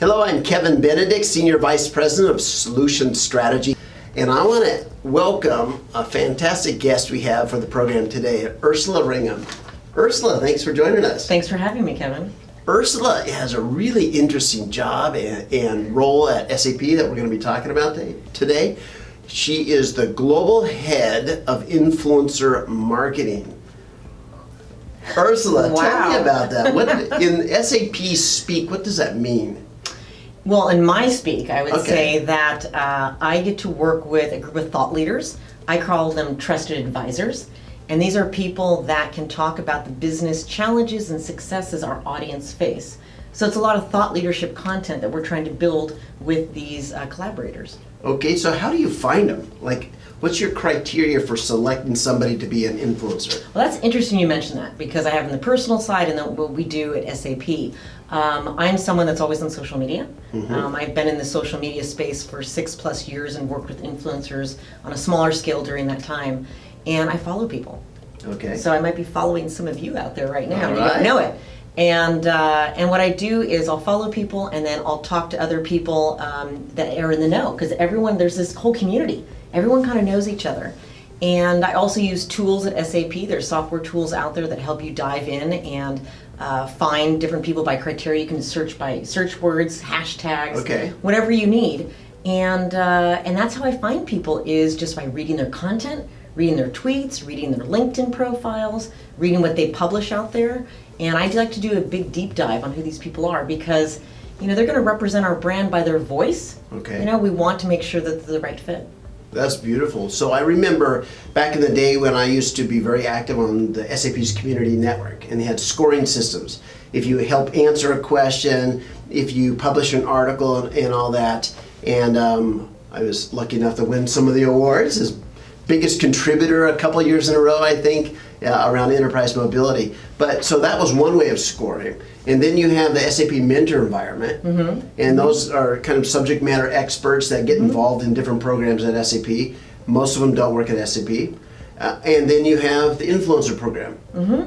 Hello, I'm Kevin Benedict, Senior Vice President of Solution Strategy, and I want to welcome a fantastic guest we have for the program today, Ursula Ringham. Ursula, thanks for joining us. Thanks for having me, Kevin. Ursula has a really interesting job and role at SAP that we're going to be talking about today. She is the Global Head of Influencer Marketing. Ursula, Wow. Tell me about that. What, in SAP speak, what does that mean? Well, in my speak, I would Okay. say that I get to work with a group of thought leaders. I call them trusted advisors. And these are people that can talk about the business challenges and successes our audience face. So it's a lot of thought leadership content that we're trying to build with these collaborators. Okay, so how do you find them? Like, what's your criteria for selecting somebody to be an influencer? Well, that's interesting you mention that, because I have on the personal side and then what we do at SAP. I'm someone that's always on social media. I've been in the social media space for 6+ years and worked with influencers on a smaller scale during that time. And I follow people. Okay. So I might be following some of you out there right now. All You don't right. know it. And what I do is I'll follow people and then I'll talk to other people that are in the know, because there's this whole community. Everyone kind of knows each other. And I also use tools at SAP. There's software tools out there that help you dive in and find different people by criteria. You can search by search words, hashtags, Okay. whatever you need. And that's how I find people, is just by reading their content, reading their tweets, reading their LinkedIn profiles, reading what they publish out there. And I'd like to do a big deep dive on who these people are, because they're going to represent our brand by their voice. Okay. We want to make sure that they're the right fit. That's beautiful. So I remember back in the day when I used to be very active on the SAP's community network, and they had scoring systems. If you help answer a question, if you publish an article and all that. And I was lucky enough to win some of the awards as biggest contributor a couple years in a row, I think, around enterprise mobility. But so that was one way of scoring. And then you have the SAP mentor environment, and those are kind of subject matter experts that get involved in different programs at SAP. Most of them don't work at SAP. And then you have the influencer program.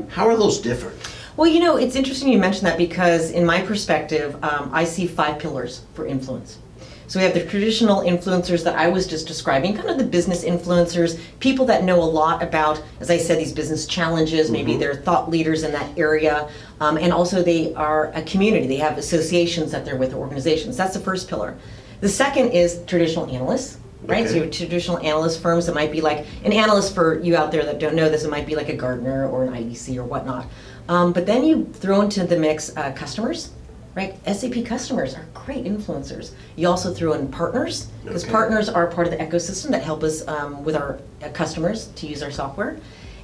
How are those different? Well, it's interesting you mention that, because in my perspective, I see 5 pillars for influence. So we have the traditional influencers that I was just describing, kind of the business influencers, people that know a lot about, as I said, these business challenges. Maybe they're thought leaders in that area. And also they are a community. They have associations that they're with, organizations. That's the first pillar. The second is traditional analysts, right? Okay. So you have traditional analyst firms that might be like, an analyst for you out there that don't know this, it might be like a Gartner or an IDC or whatnot. But then you throw into the mix customers. Right, SAP customers are great influencers. You also throw in partners, because partners are part of the ecosystem that help us with our customers to use our software.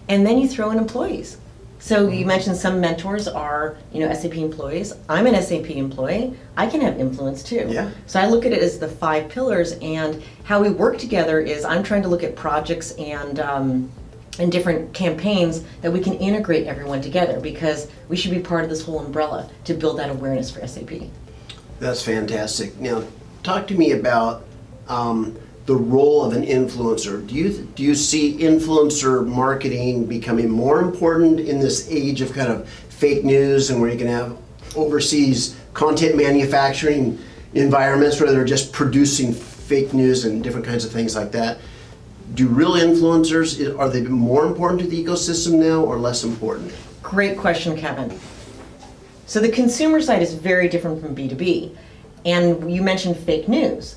And then you throw in employees. So you mentioned some mentors are, SAP employees. I'm an SAP employee. I can have influence too. Yeah. So I look at it as the 5 pillars, and how we work together is I'm trying to look at projects and different campaigns that we can integrate everyone together, because we should be part of this whole umbrella to build that awareness for SAP. That's fantastic. Now, talk to me about the role of an influencer. Do you see influencer marketing becoming more important in this age of kind of fake news, and where you can have overseas content manufacturing environments where they're just producing fake news and different kinds of things like that? Do real influencers, are they more important to the ecosystem now or less important? Great question, Kevin. So the consumer side is very different from B2B. And you mentioned fake news.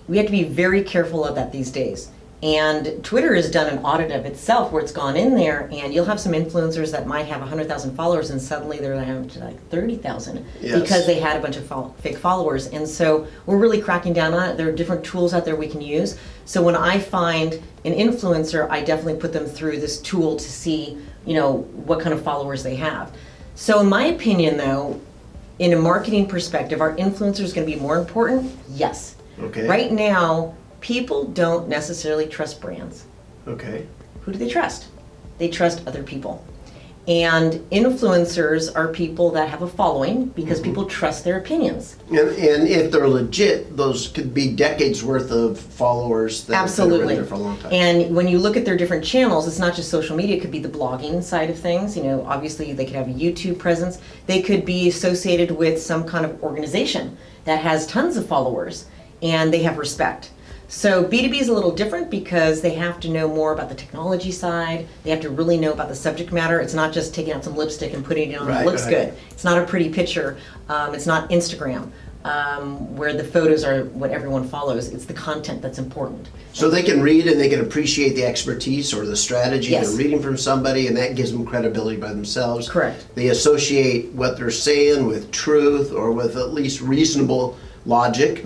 We have to be very careful of that these days. And Twitter has done an audit of itself where it's gone in there, and you'll have some influencers that might have 100,000 followers and suddenly they're down to like 30,000 because they had a bunch of fake followers. And so we're really cracking down on it. There are different tools out there we can use. So when I find an influencer, I definitely put them through this tool to see, what kind of followers they have. So in my opinion, though, in a marketing perspective, are influencers going to be more important? Yes. Okay. Right now, people don't necessarily trust brands. Okay. Who do they trust? They trust other people. And influencers are people that have a following because people trust their opinions. And if they're legit, those could be decades worth of followers that have been there for a long time. And when you look at their different channels, it's not just social media. It could be the blogging side of things. Obviously they could have a YouTube presence. They could be associated with some kind of organization. that has tons of followers and they have respect. So B2B is a little different because they have to know more about the technology side. They have to really know about the subject matter. It's not just taking out some lipstick and putting it on. Right, It looks right. good. It's not a pretty picture. It's not Instagram, where the photos are what everyone follows. It's the content that's important. So they can read and they can appreciate the expertise or the strategy Yes. they're reading from somebody, and that gives them credibility by themselves. Correct. They associate what they're saying with truth or with at least reasonable logic,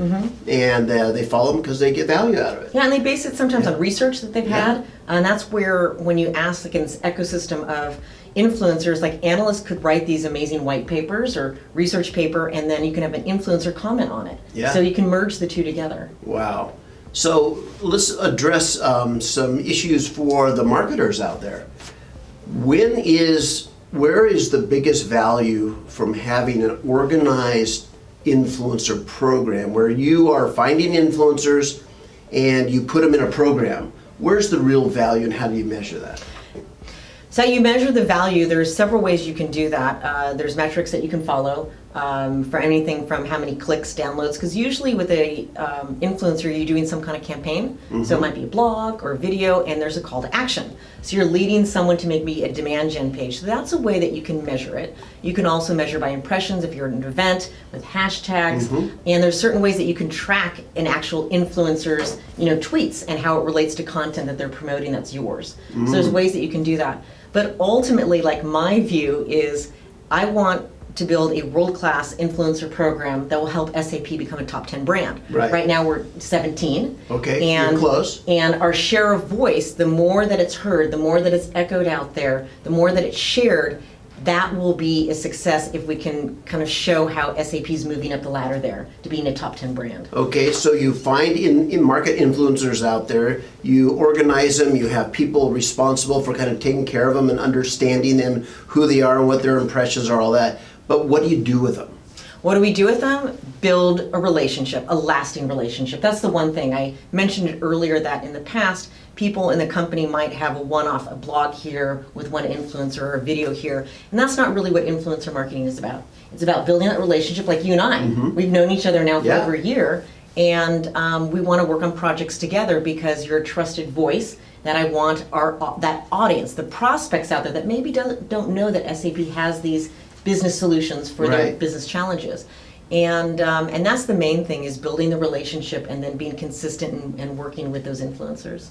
and they follow them because they get value out of it. Yeah, and they base it sometimes on research that they've Yeah. had, and that's where when you ask like an ecosystem of influencers, like analysts could write these amazing white papers or research paper, and then you can have an influencer comment on it. Yeah. So you can merge the two together. Wow. So let's address some issues for the marketers out there. Where is the biggest value from having an organized influencer program where you are finding influencers and you put them in a program? Where's the real value and how do you measure that? So you measure the value. There's several ways you can do that. There's metrics that you can follow for anything from how many clicks, downloads, because usually with a influencer, you're doing some kind of campaign. So it might be a blog or a video, and there's a call to action. So you're leading someone to maybe a demand gen page. So that's a way that you can measure it. You can also measure by impressions if you're at an event with hashtags, and there's certain ways that you can track an actual influencer's tweets and how it relates to content that they're promoting that's yours. So there's ways that you can do that. But ultimately, like my view is, I want to build a world-class influencer program that will help SAP become a top 10 brand. Right. Now we're 17. Okay, and, you're close. And our share of voice, the more that it's heard, the more that it's echoed out there, the more that it's shared, that will be a success if we can kind of show how SAP is moving up the ladder there to being a top 10 brand. Okay, so you find in market influencers out there, you organize them, you have people responsible for kind of taking care of them and understanding them, who they are and what their impressions are, all that. But what do you do with them? What do we do with them? Build a relationship, a lasting relationship. That's the one thing. I mentioned it earlier that in the past, people in the company might have a one-off, a blog here with one influencer or a video here, and that's not really what influencer marketing is about. It's about building that relationship like you and I. We've known each other now for over a year, and we want to work on projects together because you're a trusted voice that I want that audience, the prospects out there that maybe don't know that SAP has these business solutions for their business challenges. And that's the main thing, is building the relationship and then being consistent and working with those influencers.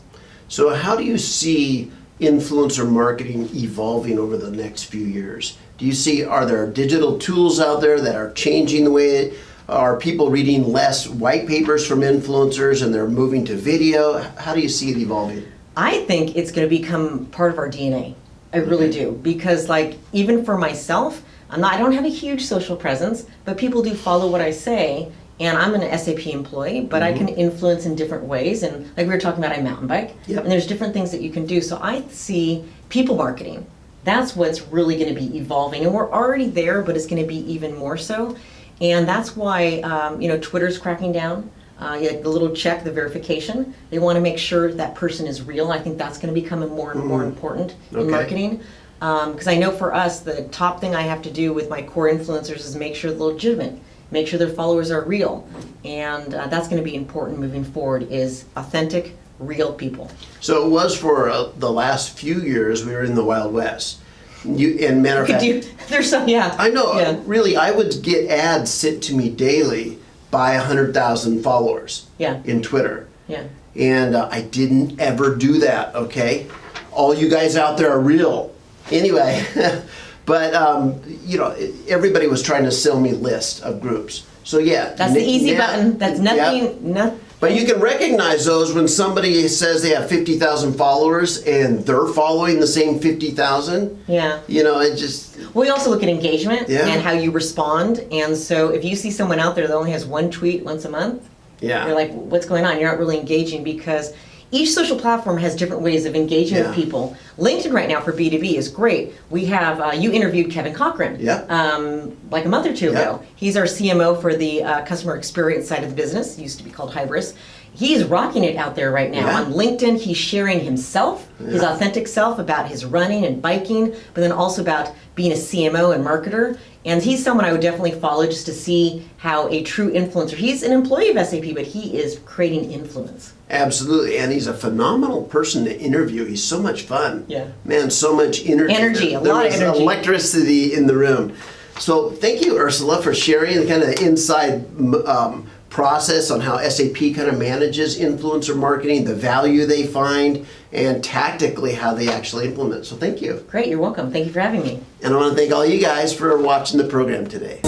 So how do you see influencer marketing evolving over the next few years? Do you see, are there digital tools out there that are changing the way, are people reading less white papers from influencers and they're moving to video? How do you see it evolving? I think it's going to become part of our DNA. I really do, because like even for myself, I don't have a huge social presence, but people do follow what I say, and I'm an SAP employee, but I can influence in different ways, and like we were talking about, I mountain bike, and there's different things that you can do. So I see people marketing. That's what's really going to be evolving, and we're already there, but it's going to be even more so. And that's why Twitter's cracking down. The little check, the verification. They want to make sure that person is real. I think that's going to become more and more important in marketing. Because I know for us, the top thing I have to do with my core influencers is make sure they're legitimate, make sure their followers are real. And that's going to be important moving forward, is authentic, real people. So it was for the last few years, we were in the Wild West. And matter of fact, there's some, I know, really, I would get ads sent to me daily by 100,000 followers in Twitter. And I didn't ever do that, okay? All you guys out there are real. Anyway, but everybody was trying to sell me lists of groups. So that's the easy button. That's nothing. But you can recognize those when somebody says they have 50,000 followers and they're following the same 50,000. It just. We also look at engagement and how you respond. And so if you see someone out there that only has one tweet once a month, you're like, what's going on? You're not really engaging, because each social platform has different ways of engaging with people. LinkedIn right now for B2B is great. We have, you interviewed Kevin Cochran like a month or two ago. He's our CMO for the customer experience side of the business. It used to be called Hybris. He's rocking it out there right now. On LinkedIn, he's sharing himself, his authentic self, about his running and biking, but then also about being a CMO and marketer. And he's someone I would definitely follow just to see how a true influencer, he's an employee of SAP, but he is creating influence. Absolutely, and he's a phenomenal person to interview. He's so much fun. Yeah. Man, so much energy. Energy, a There lot of was energy. electricity in the room. So thank you, Ursula, for sharing the kind of inside process on how SAP kind of manages influencer marketing, the value they find, and tactically how they actually implement. So thank you. Great, you're welcome. Thank you for having me. And I want to thank all you guys for watching the program today.